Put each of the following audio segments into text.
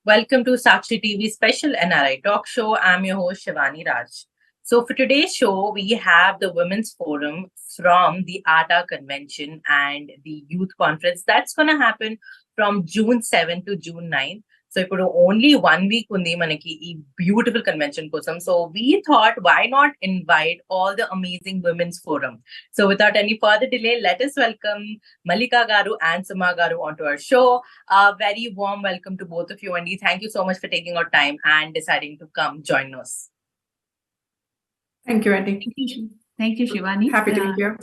Welcome to Sakshi TV special NRI talk show. I'm your host Shivani Raj. So for today's show, we have the Women's Forum from the ATA convention and the youth conference that's going to happen from June 7th to June 9th. So ఇప్పుడు only 1 week ఉంది మనకి ఈ beautiful convention కోసం. So we thought, why not invite all the amazing women's forum? So without any further delay, let us welcome Mallika Garu and Suma Garu onto our show. A very warm welcome to both of you, Andy. Thank you so much for taking our time and deciding to come join us. Thank you, Andy. Thank you, Shivani. Happy to be here.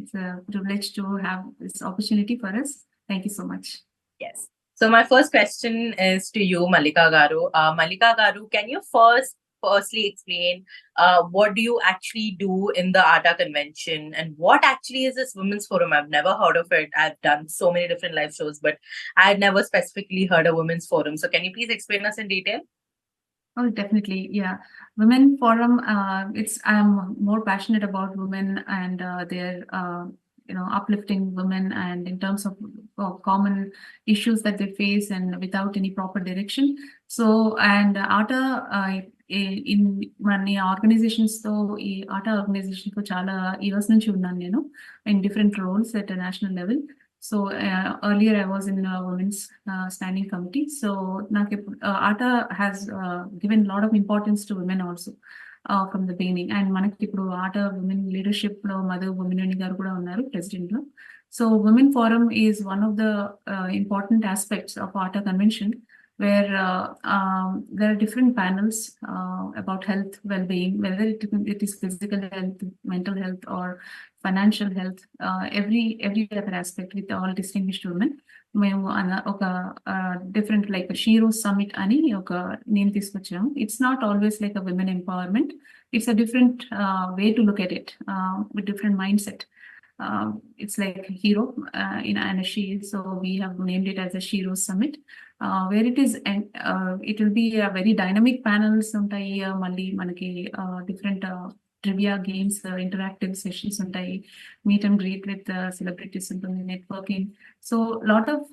It's a privilege to have this opportunity for us. Thank you so much. Yes. So my first question is to you, Mallika Garu. Mallika Garu, can you firstly explain what do you actually do in the ATA convention and what actually is this Women's Forum? I've never heard of it. I've done so many different live shows, but I had never specifically heard of Women's Forum. So can you please explain us in detail? Oh, definitely. Yeah. Women Forum, I'm more passionate about women and their uplifting women, and in terms of common issues that they face and without any proper direction. So, and ATA in many organizations, ఈ ఆటా organisation తో చాలా years నుంచి ఉన్నాను నేను in different roles at a national level. So earlier I was in women's standing committee. So ATA has given a lot of importance to women also from the beginning. And manaki ippudu ATA women leadership lo Mother Womenani garu kuda unnaru president lo. So Women Forum is one of the important aspects of ATA convention, where there are different panels about health, well-being, whether it is physical health, mental health, or financial health, every other aspect with all distinguished women. మేము ఒక different like shero summit అని ఒక name తీసుకొచ్చాము. It's not always like a women empowerment, it's a different way to look at it with different mind set. It's like hero in and a she, so we have named it as a Shiro Summit, where it is it will be a very dynamic panels untai, malli manaki different trivia games, interactive sessions untai, meet and greet with celebrities and networking. So lot of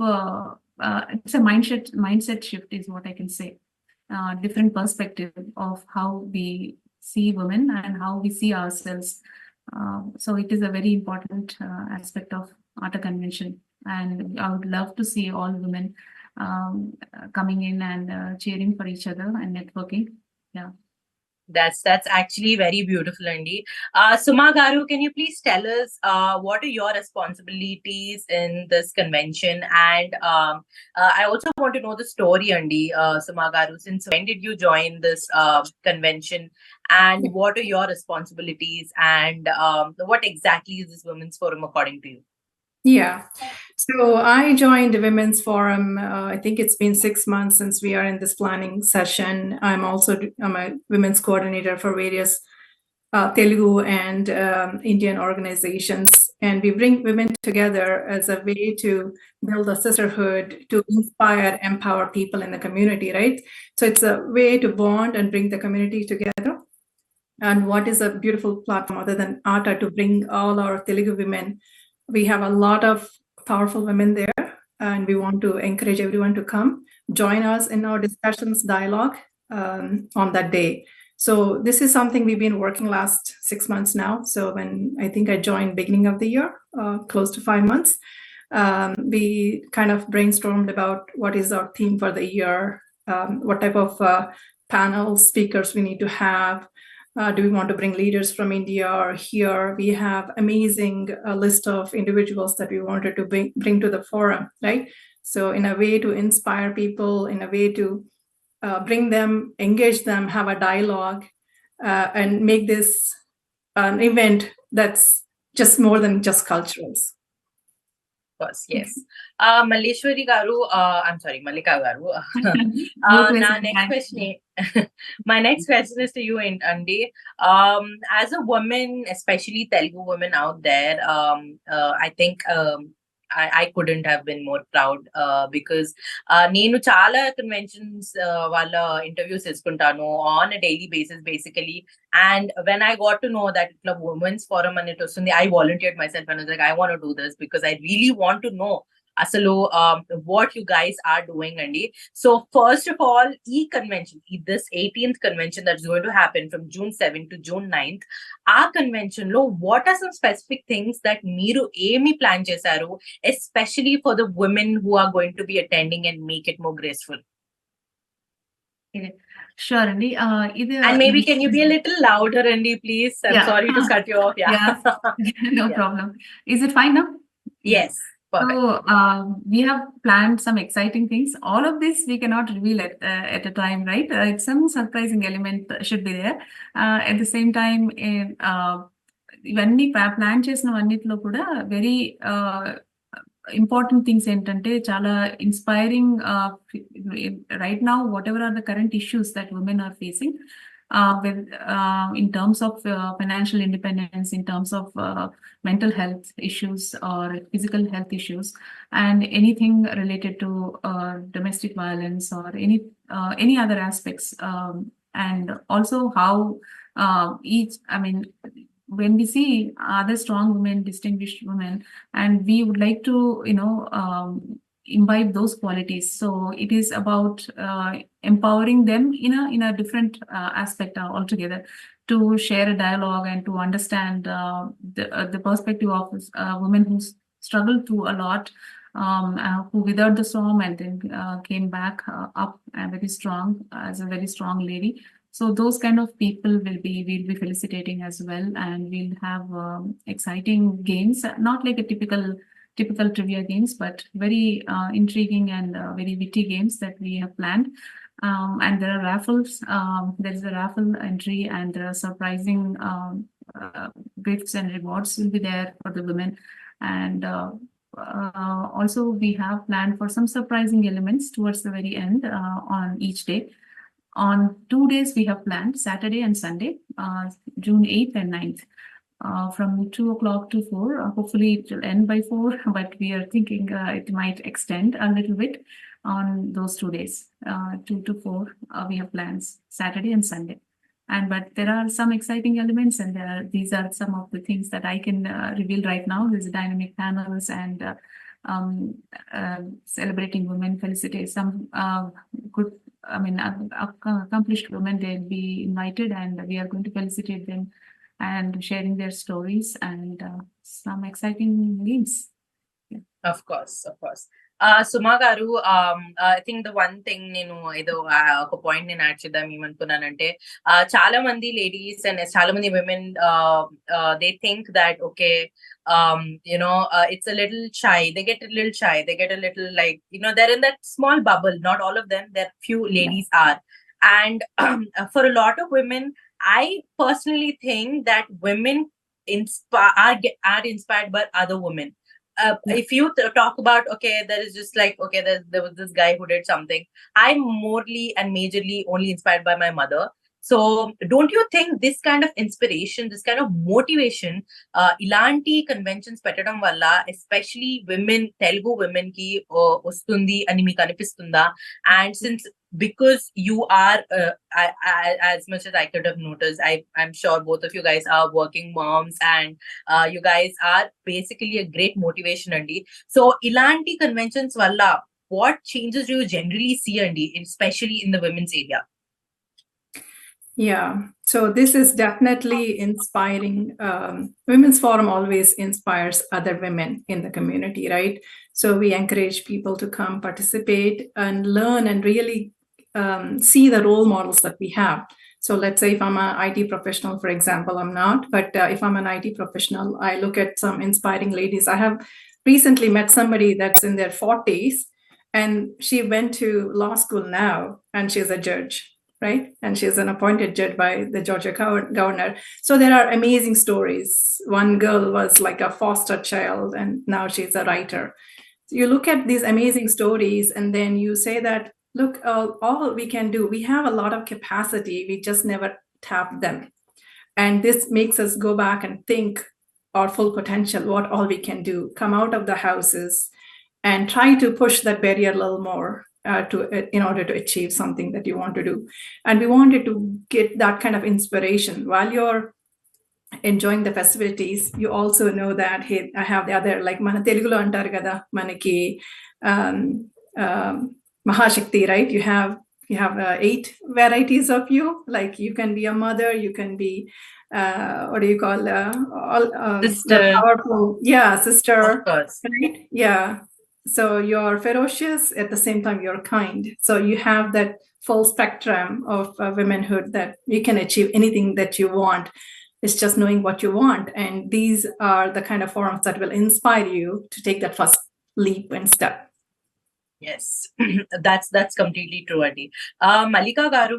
it's a mindset shift is what I can say. Different perspective of how we see women and how we see ourselves. So it is a very important aspect of ATA convention, and I would love to see all women coming in and cheering for each other and networking. Yeah. That's actually very beautiful, Andy. Suma Garu, can you please tell us what are your responsibilities in this convention? And I also want to know the story, Andy. Suma Garu, since when did you join this convention? And what are your responsibilities? And what exactly is this Women's Forum according to you? Yeah. So I joined the Women's Forum. I think it's been 6 months since we are in this planning session. I'm a women's coordinator for various Telugu and Indian organizations. And we bring women together as a way to build a sisterhood, to inspire, empower people in the community, right? So it's a way to bond and bring the community together. And what is a beautiful platform other than ATA to bring all our Telugu women. We have a lot of powerful women there, and we want to encourage everyone to come join us in our discussions, dialogue on that day. So this is something we've been working last 6 months now. So when I think I joined beginning of the year, close to 5 months, we kind of brainstormed about what is our theme for the year, what type of panel speakers we need to have. Do we want to bring leaders from India or here? We have amazing list of individuals that we wanted to bring to the forum, right? So in a way to inspire people, in a way to bring them, engage them, have a dialogue, and make this an event that's just more than just culturals. Course, yes. Malleshwari Garu, I'm sorry, Mallika Garu. My next question is to you, Andy. As a woman, especially Telugu women out there, I think I couldn't have been more proud because నేను చాలా conventions వాళ్ళ interviews తీసుకుంటాను on a daily basis basically, and when I got to know that itla women's forum and it was I volunteered myself and I was like, I want to do this because I really want to know asalu what you guys are doing, Andy. So first of all, this 18th convention that's going to happen from June 7th to June 9th, our convention lo, what are some specific things that Miru Amy plan chesaru, especially for the women who are going to be attending and make it more graceful? Sure, Andy. And maybe can you be a little louder, Andy, please? I'm sorry to cut you off. Yeah. No problem. Is it fine now? Yes. Perfect. So we have planned some exciting things. All of this we cannot reveal at a time, right? Some surprising element should be there. At the same time, ఇవన్నీ plan చేసినవన్నిటిలో కూడా very important things ఏంటంటే చాలా inspiring right now whatever are the current issues that women are facing in terms of financial independence, in terms of mental health issues or physical health issues, and anything related to domestic violence or any other aspects, and also how when we see other strong women, distinguished women, and we would like to imbibe those qualities. So it is about empowering them in a different aspect altogether, to share a dialogue and to understand the perspective of women who struggled through a lot, who withered the storm and then came back up and very strong as a very strong lady. So those kind of people we'll be felicitating as well, and we'll have exciting games, not like a typical trivia games, but very intriguing and very witty games that we have planned. And there are raffles. There is a raffle entry, and there are surprising gifts and rewards will be there for the women. And also we have planned for some surprising elements towards the very end on each day. On 2 days we have planned, Saturday and Sunday, June 8th and 9th. From 2 o'clock to 4. Hopefully it will end by 4, but we are thinking it might extend a little bit on those 2 days. 2 to 4 we have plans, Saturday and Sunday. But there are some exciting elements, and these are some of the things that I can reveal right now. There's dynamic panels and celebrating women, felicitate some good, accomplished women. They'll be invited, and we are going to felicitate them and sharing their stories and some exciting games. Yeah. Of course. Suma garu, I think the one thing నేను ఏదో ఒక point నేను add చేద్దాం ఏమనుకున్నానంటే, చాలా మంది ladies and చాలా మంది women they think that okay, it's a little shy, they get a little like, they're in that small bubble. Not all of them, there few ladies are. And for a lot of women, I personally think that women are inspired by other women. If you talk about, okay, there is just like, okay, there was this guy who did something, I'm morely and majorly only inspired by my mother. So don't you think this kind of inspiration, this kind of motivation, ilanti conventions petadam valla, especially women, Telugu women ki ostundi ani meeku anipistunda? And since because you are as much as I could have noticed, I'm sure both of you guys are working moms, and you guys are basically a great motivation, Andy. So ilanti conventions valla what changes do you generally see, Andy, especially in the women's area? Yeah, so this is definitely inspiring. Women's Forum always inspires other women in the community, right? So we encourage people to come participate and learn and really see the role models that we have. So let's say if I'm an IT professional, for example, I'm not, but if I'm an IT professional, I look at some inspiring ladies. I have recently met somebody that's in their 40s, and she went to law school now, and she's a judge. Right? And she's an appointed judge by the Georgia governor. So there are amazing stories. One girl was like a foster child, and now she's a writer. So you look at these amazing stories, and then you say that, look, all we can do, we have a lot of capacity, we just never tap them. And this makes us go back and think our full potential, what all we can do, come out of the houses and try to push that barrier a little more. In order to achieve something that you want to do. And we wanted to get that kind of inspiration while you're enjoying the festivities, you also know that, hey, I have the other, like మన తెలుగులో అంటారు కదా మనకి um, um, Mahashakti, right? You have 8 varieties of you. Like you can be a mother, you can be what do you call all Sister. powerful, yeah, sister, Of course. right? Yeah. So you're ferocious, at the same time you're kind. So you have that full spectrum of womanhood, that you can achieve anything that you want. It's just knowing what you want. And these are the kind of forums that will inspire you to take that first leap and step. Yes, that's completely true, Adi. Mallika Garu,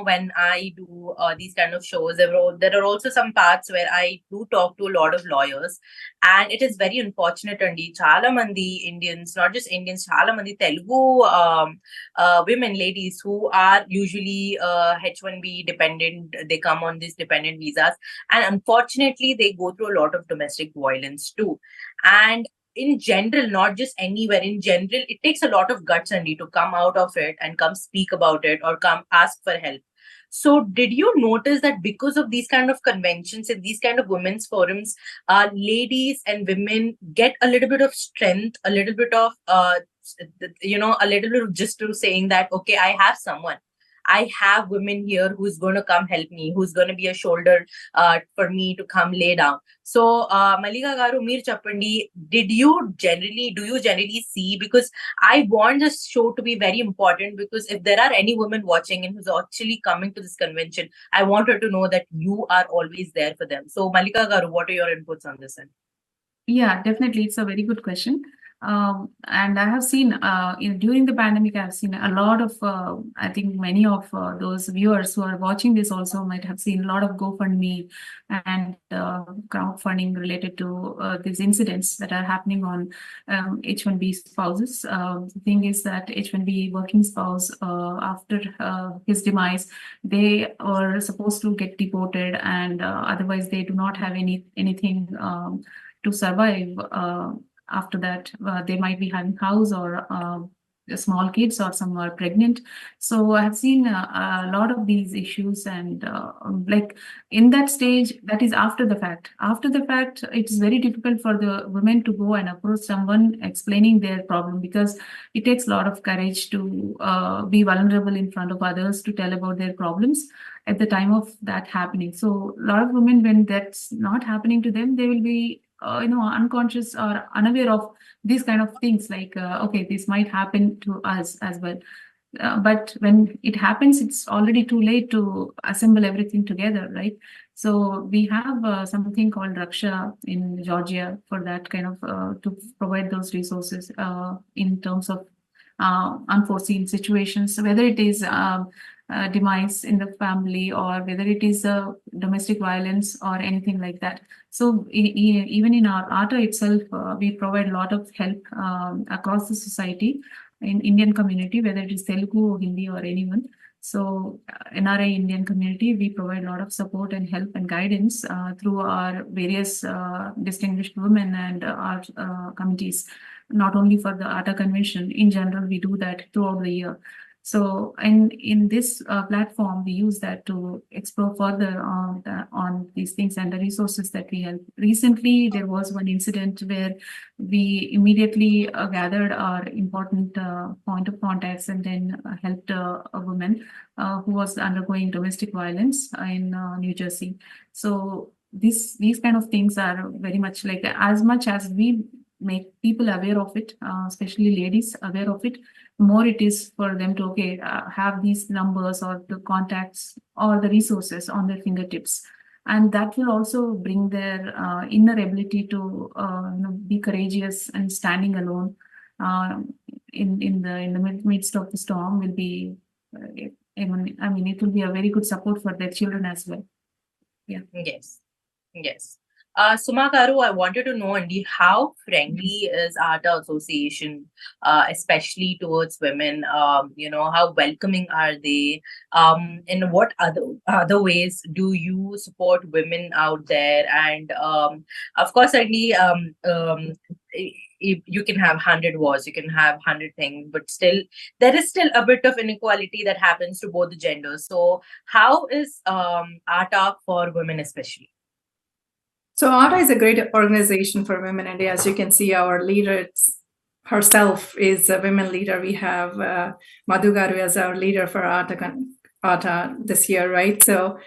when I do these kind of shows, there are also some parts where I do talk to a lot of lawyers, and it is very unfortunate, Andi. Chala mandi Indians, not just Indians, chala mandi Telugu women, ladies who are usually H1B dependent. They come on these dependent visas, and unfortunately, they go through a lot of domestic violence too. And in general, not just anywhere, in general, it takes a lot of guts, Andy, to come out of it and come speak about it or come ask for help. So did you notice that because of these kind of conventions and these kind of women's forums, ladies and women get a little bit of strength, a little bit of a little bit of just to saying that, okay, I have someone, I have women here who's going to come help me, who's going to be a shoulder for me to come lay down. So, Mallika Garu, Meer Chappandi, do you generally see, because I want this show to be very important, because if there are any women watching and who's actually coming to this convention, I want her to know that you are always there for them. So, Mallika Garu, what are your inputs on this end? Yeah, definitely. It's a very good question. And I have seen during the pandemic, I've seen a lot of, I think many of those viewers who are watching this also might have seen a lot of GoFundMe and crowdfunding related to these incidents that are happening on H1B spouses. The thing is that H1B working spouse, after his demise, they were supposed to get deported, and otherwise they do not have anything to survive. After that, they might be having house or small kids, or some are pregnant. So I have seen a lot of these issues, and like in that stage, that is after the fact. After the fact, it is very difficult for the women to go and approach someone explaining their problem, because it takes a lot of courage to be vulnerable in front of others, to tell about their problems at the time of that happening. So a lot of women, when that's not happening to them, they will be unconscious or unaware of these kind of things, like okay, this might happen to us as well. But when it happens, it's already too late to assemble everything together, right? So we have something called Raksha in Georgia for that kind of to provide those resources in terms of unforeseen situations, whether it is demise in the family, or whether it is domestic violence or anything like that. So even in our ATA itself, we provide a lot of help across the society in Indian community, whether it is Telugu, Hindi, or anyone. So NRI Indian community, we provide a lot of support and help and guidance through our various distinguished women and our committees, not only for the ATA convention. In general, we do that throughout the year. So, and in this platform, we use that to explore further on these things and the resources that we have. Recently, there was one incident where we immediately gathered our important point of contacts, and then helped a woman who was undergoing domestic violence in New Jersey. So these kind of things are very much like, as much as we make people aware of it, especially ladies aware of it, more it is for them to have these numbers or the contacts or the resources on their fingertips, and that will also bring their inner ability to be courageous and standing alone in the midst of the storm will be. I mean, it will be a very good support for their children as well. Yeah. Yes. Suma Garu, I wanted to know, Andy, how friendly is ATA Association, especially towards women? How welcoming are they? In what other ways do you support women out there? And of course, Andy, you can have 100 wars, you can have 100 things, but still there is still a bit of inequality that happens to both the genders. So how is ATA for women especially? So ATA is a great organization for women, and as you can see, our leader herself is a women leader. We have Madhu Garu as our leader for ATA this year, right? So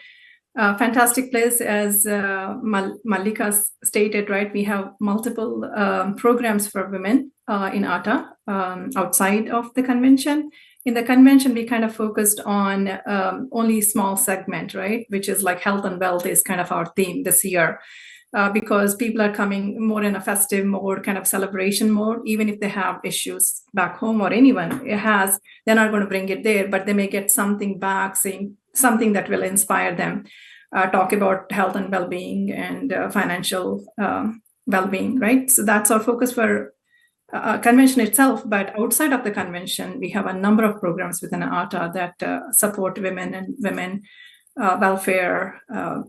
fantastic place, as Mallika stated, right? We have multiple programs for women in ATA outside of the convention. In the convention, we kind of focused on only small segment, right? Which is like health and wealth is kind of our theme this year. Because people are coming more in a festive mode, kind of celebration mode, even if they have issues back home or anyone it has, they're not going to bring it there, but they may get something back, saying something that will inspire them, talk about health and well-being and financial well-being, right? So that's our focus for convention itself. But outside of the convention, we have a number of programs within ATA that support women and women welfare,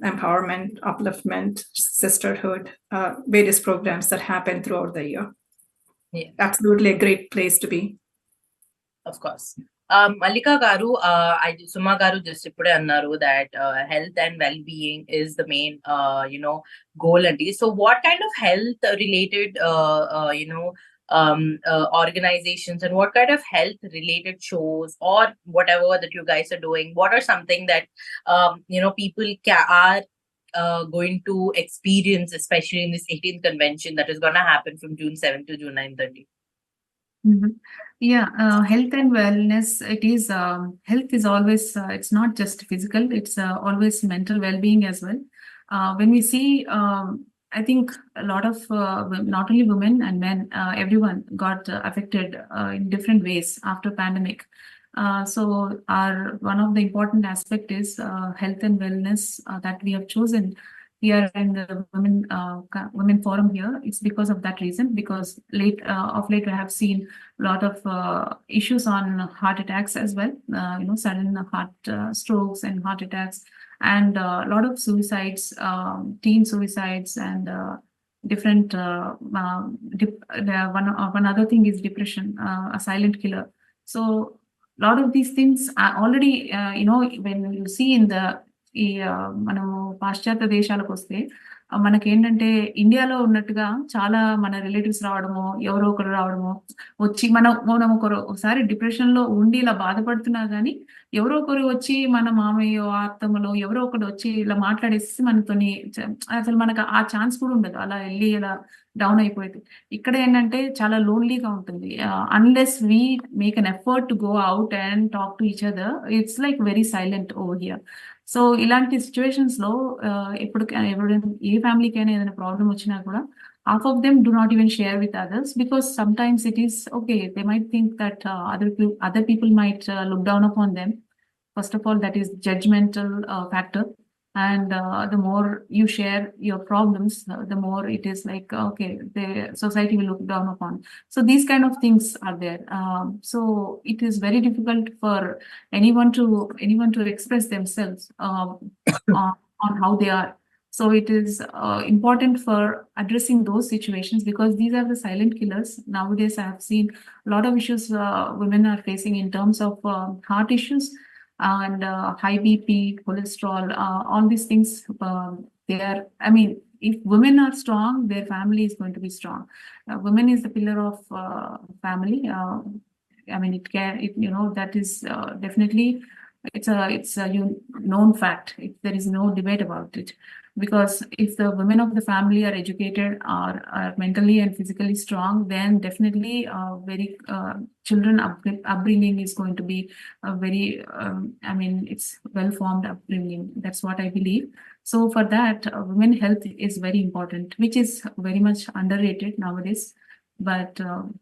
empowerment, upliftment, sisterhood, various programs that happen throughout the year. Yeah. Absolutely a great place to be. Of course. Mallika Garu, Suma Garu just ippude annaru that health and well-being is the main, goal. And so what kind of health related, organizations and what kind of health related shows or whatever that you guys are doing, what are something that people are going to experience, especially in this 18th convention that is going to happen from June 7th to June 9th-30th? Yeah, health and wellness, it is health is always it's not just physical, it's always mental well-being as well. When we see I think a lot of not only women and men, everyone got affected in different ways after pandemic. So one of the important aspect is health and wellness that we have chosen here in the women forum here. It's because of that reason, because of late I have seen a lot of issues on heart attacks as well, sudden heart strokes and heart attacks, and a lot of suicides, teen suicides, and different one other thing is depression, a silent killer. So a lot of these things are already when you see in the ఈ మనము పాశ్చాత్య దేశాలకు వస్తే మనకేంటంటే ఇండియాలో ఉన్నట్టుగా చాలా మన రిలేటివ్స్ రావడము, ఎవరో ఒకరు రావడము, వచ్చి మనం ఒకసారి డిప్రెషన్ లో ఉండి ఇలా బాధపడుతున్నా కానీ ఎవరో ఒకరు వచ్చి మన మామయ్య అత్తమ్మలో ఎవరో ఒకరు వచ్చి ఇలా మాట్లాడేసి మనతోని అసలు మనకు ఆ ఛాన్స్ కూడా ఉండదు, అలా వెళ్ళి ఇలా డౌన్ అయిపోయింది. ఇక్కడ ఏంటంటే చాలా లోన్లీగా ఉంటుంది. Unless we make an effort to go out and talk to each other, it's like very silent over here. So ఇలాంటి సిచ్యువేషన్స్ లో ఏ ఫ్యామిలీకైనా ఏదైనా ప్రాబ్లం వచ్చినా కూడా half of them do not even share with others, because sometimes it is okay, they might think that other people might look down upon them. First of all, that is judgmental factor, and the more you share your problems, the more it is like okay, the society will look down upon. So these kind of things are there. So it is very difficult for anyone to express themselves on how they are. So it is important for addressing those situations, because these are the silent killers. Nowadays, I have seen a lot of issues women are facing in terms of heart issues and high BP, cholesterol, all these things. If women are strong, their family is going to be strong. Women is the pillar of family. That is definitely, it's a known fact. There is no debate about it. Because if the women of the family are educated, are mentally and physically strong, then definitely children upbringing is going to be a very, it's well-formed upbringing. That's what I believe. So for that, women health is very important, which is very much underrated nowadays. But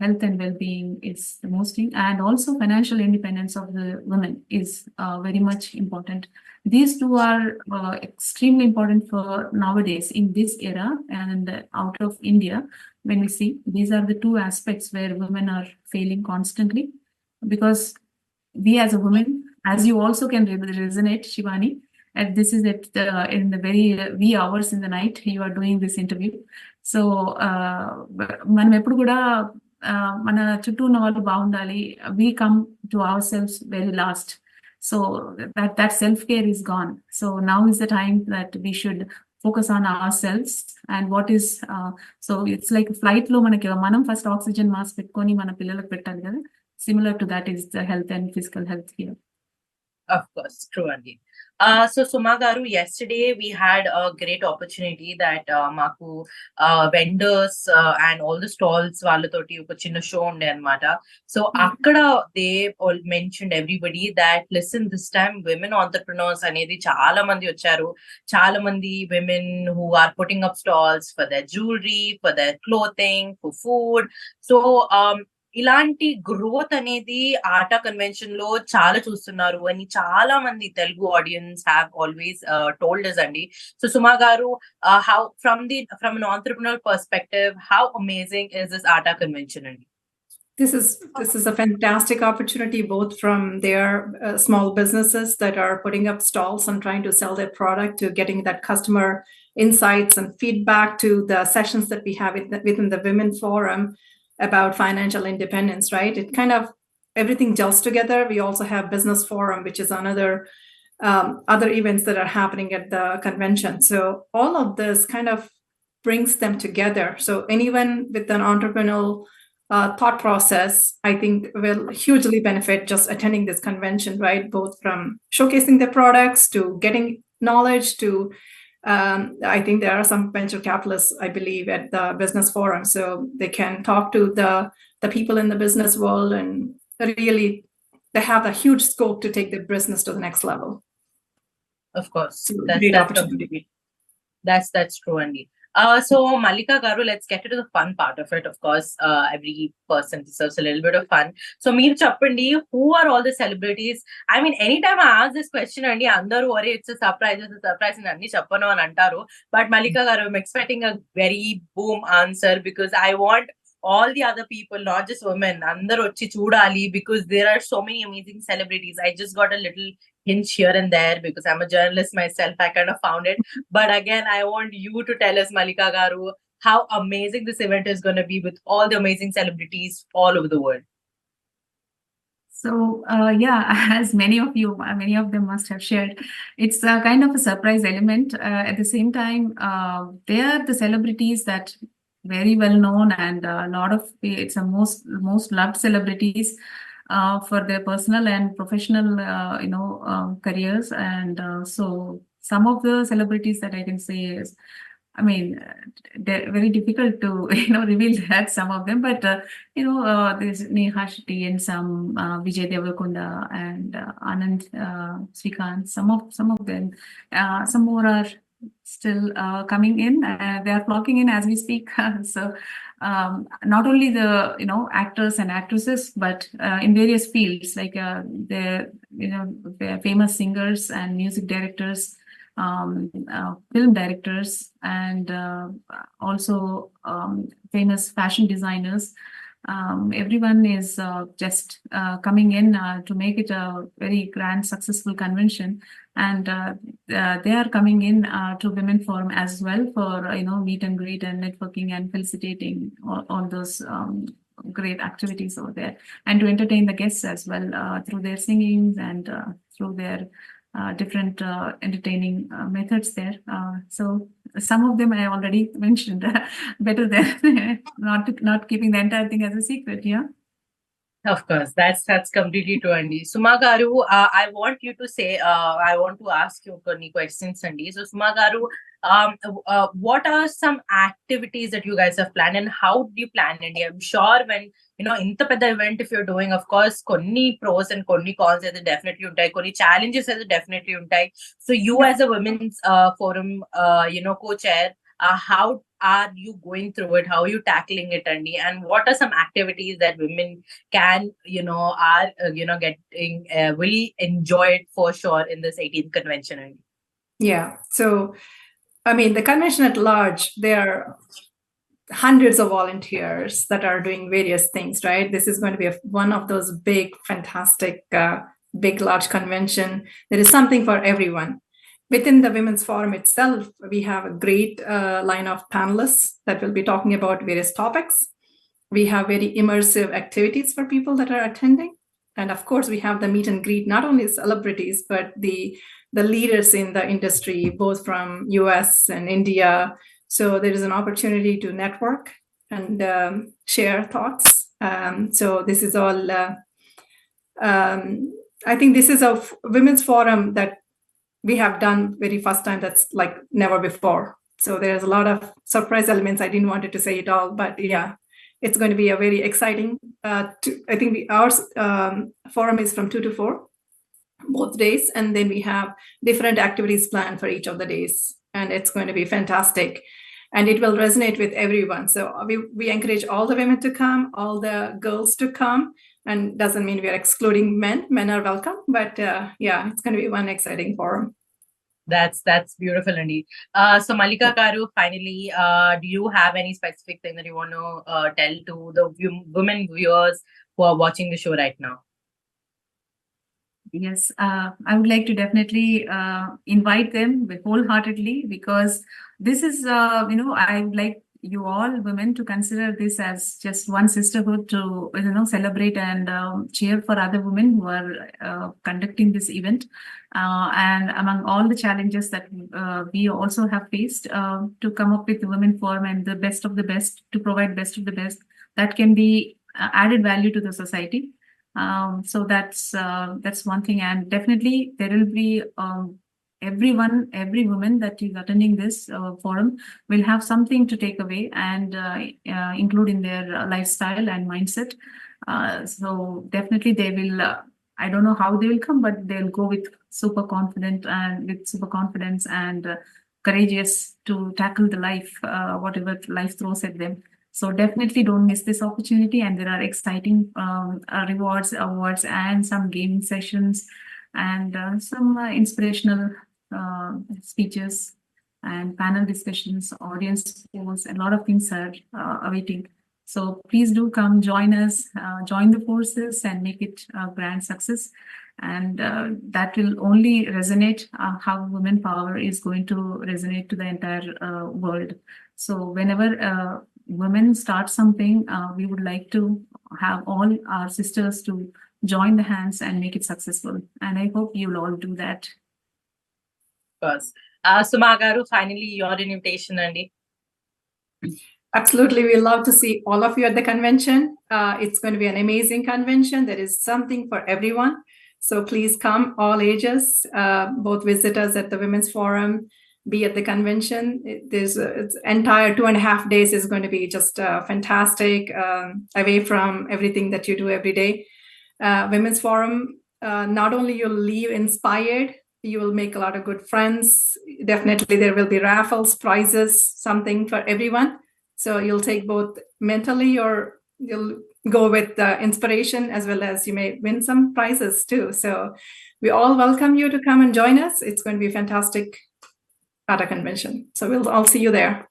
health and well-being is the most thing, and also financial independence of the women is very much important. These two are extremely important for nowadays in this era and out of India. When we see, these are the two aspects where women are failing constantly, because we as a woman, as you also can resonate, Shivani, and this is in the very wee hours in the night you are doing this interview. So మనం ఎప్పుడు కూడా మన చుట్టూ ఉన్న వాళ్ళు బాగుండాలి, we come to ourselves very last. So that self-care is gone. So now is the time that we should focus on ourselves and what is so it's like flight lo manam first oxygen mask petkoni mana pillaలకు పెట్టాలి కదా. Similar to that is the health and physical health here. Of course, true, Andy. So Suma garu, yesterday we had a great opportunity that maku vendors and all the stalls వాళ్ళతోటి ఒక చిన్న show ఉండే అన్నమాట. So అక్కడ they all mentioned everybody that listen, this time women entrepreneurs అనేది చాలా మంది వచ్చారు. చాలా మంది women who are putting up stalls for their jewelry, for their clothing, for food. So ఇలాంటి గ్రోత్ అనేది ఆటా కన్వెన్షన్ లో చాలా చూస్తున్నారు అని చాలా మంది Telugu audience have always told us అండి. సో సుమా గారు, how from an entrepreneurial perspective, how amazing is this atta convention అండి? This is a fantastic opportunity, both from their small businesses that are putting up stalls and trying to sell their product, to getting that customer insights and feedback, to the sessions that we have within the Women Forum about financial independence, right? It kind of, everything gels together. We also have Business Forum, which is another other events that are happening at the convention. So all of this kind of brings them together. So anyone with an entrepreneurial thought process, I think, will hugely benefit just attending this convention, right? Both from showcasing their products to getting knowledge to I think there are some venture capitalists, I believe, at the Business Forum, so they can talk to the people in the business world, and really they have a huge scope to take their business to the next level. Of course, So, that's true, Andy. So Mallika garu, let's get into the fun part of it. Of course, every person deserves a little bit of fun. So meer chappandi, who are all the celebrities? I mean, anytime I ask this question, Andy, andaru ore it's a surprise and anni chappanu an antaru. But Mallika garu, I'm expecting a very boom answer, because I want all the other people, not just women, andaru వచ్చి చూడాలి, because there are so many amazing celebrities. I just got a little hint here and there because I'm a journalist myself. I kind of found it. But again, I want you to tell us, Mallika garu, how amazing this event is going to be with all the amazing celebrities all over the world. So yeah, as many of them must have shared, it's a kind of a surprise element. At the same time, they are the celebrities that very well known, and a lot of it's a most loved celebrities for their personal and professional careers. And so some of the celebrities that I can say is, I mean, they're very difficult to reveal that, some of them, but there's Neha Shetty and some Vijay Deverakonda and Anand Srikanth. Some of them, some more are still coming in. They are flocking in as we speak. So not only the actors and actresses, but in various fields, like they're famous singers and music directors, film directors, and also famous fashion designers. Everyone is just coming in to make it a very grand, successful convention, and they are coming in to Women Forum as well for meet and greet and networking and felicitating all those great activities over there, and to entertain the guests as well through their singings and through their different entertaining methods there. So some of them I already mentioned. Better than not keeping the entire thing as a secret. Yeah. Of course, that's completely true, Andy. Suma garu, I want you to say, I want to ask you any questions, Andy. So Suma garu, what are some activities that you guys have planned, and how do you plan it? I'm sure when inta pedda event if you're doing, of course, konni pros and konni cons అయితే definitely ఉంటాయి, కొన్ని challenges అయితే definitely ఉంటాయి. So you as a women's forum co-chair, how are you going through it? How are you tackling it, Andy? And what are some activities that women can, are getting will enjoy it for sure in this 18th convention, Andy? Yeah. So, I mean, the convention at large, there are hundreds of volunteers that are doing various things, right? This is going to be one of those big, fantastic, big, large convention. There is something for everyone. Within the Women's Forum itself, we have a great line of panelists that will be talking about various topics. We have very immersive activities for people that are attending. And of course, we have the meet and greet, not only celebrities, but the the leaders in the industry, both from US and India. So there is an opportunity to network and share thoughts. So this is all, I think this is a women's forum that we have done very first time, that's like never before. So there's a lot of surprise elements. I didn't want to say it all, but yeah, it's going to be a very exciting, I think our forum is from 2 to 4, both days. And then we have different activities planned for each of the days. And it's going to be fantastic. And it will resonate with everyone. So we encourage all the women to come, all the girls to come. And doesn't mean we are excluding men. Men are welcome. But yeah, it's going to be one exciting forum. That's beautiful indeed. So Mallika Garu, finally, do you have any specific thing that you want to tell to the women viewers who are watching the show right now? Yes, I would like to definitely invite them wholeheartedly, because this is, I would like you all women to consider this as just one sisterhood to, celebrate and cheer for other women who are conducting this event. And among all the challenges that we also have faced, to come up with the Women Forum and the best of the best, to provide best of the best that can be added value to the society. So that's one thing, and definitely there will be every woman that is attending this forum will have something to take away and include in their lifestyle and mindset. So definitely they will. I don't know how they will come, but they'll go with super confidence and courageous to tackle the life, whatever life throws at them. So definitely don't miss this opportunity. And there are exciting rewards, awards, and some gaming sessions, and some inspirational speeches and panel discussions, audience polls, a lot of things are awaiting. So please do come join us, join the forces and make it a grand success. And that will only resonate how women power is going to resonate to the entire world. So whenever women start something, we would like to have all our sisters to join the hands and make it successful. And I hope you'll all do that. Of course. Suma Garu, finally, your invitation, Andy. Absolutely. We love to see all of you at the convention. It's going to be an amazing convention. There is something for everyone. So please come, all ages, both visitors at the Women's Forum, be at the convention. It's entire 2.5 days is going to be just fantastic, away from everything that you do every day. Women's Forum, not only you'll leave inspired, you will make a lot of good friends. Definitely there will be raffles, prizes, something for everyone. So you'll take both mentally, or you'll go with the inspiration, as well as you may win some prizes too. So we all welcome you to come and join us. It's going to be a fantastic ATA convention. So we'll all see you there.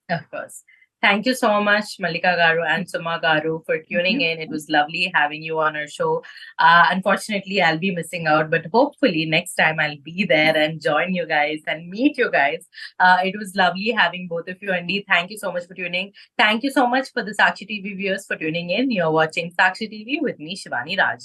Of course. Thank you so much, Mallika Garu and Suma Garu, for tuning in. It was lovely having you on our show. Unfortunately, I'll be missing out, but hopefully next time I'll be there and join you guys and meet you guys. It was lovely having both of you. Andy, thank you so much for tuning. Thank you so much for the Sakshi TV viewers for tuning in. You're watching Sakshi TV with me, Shivani Raj.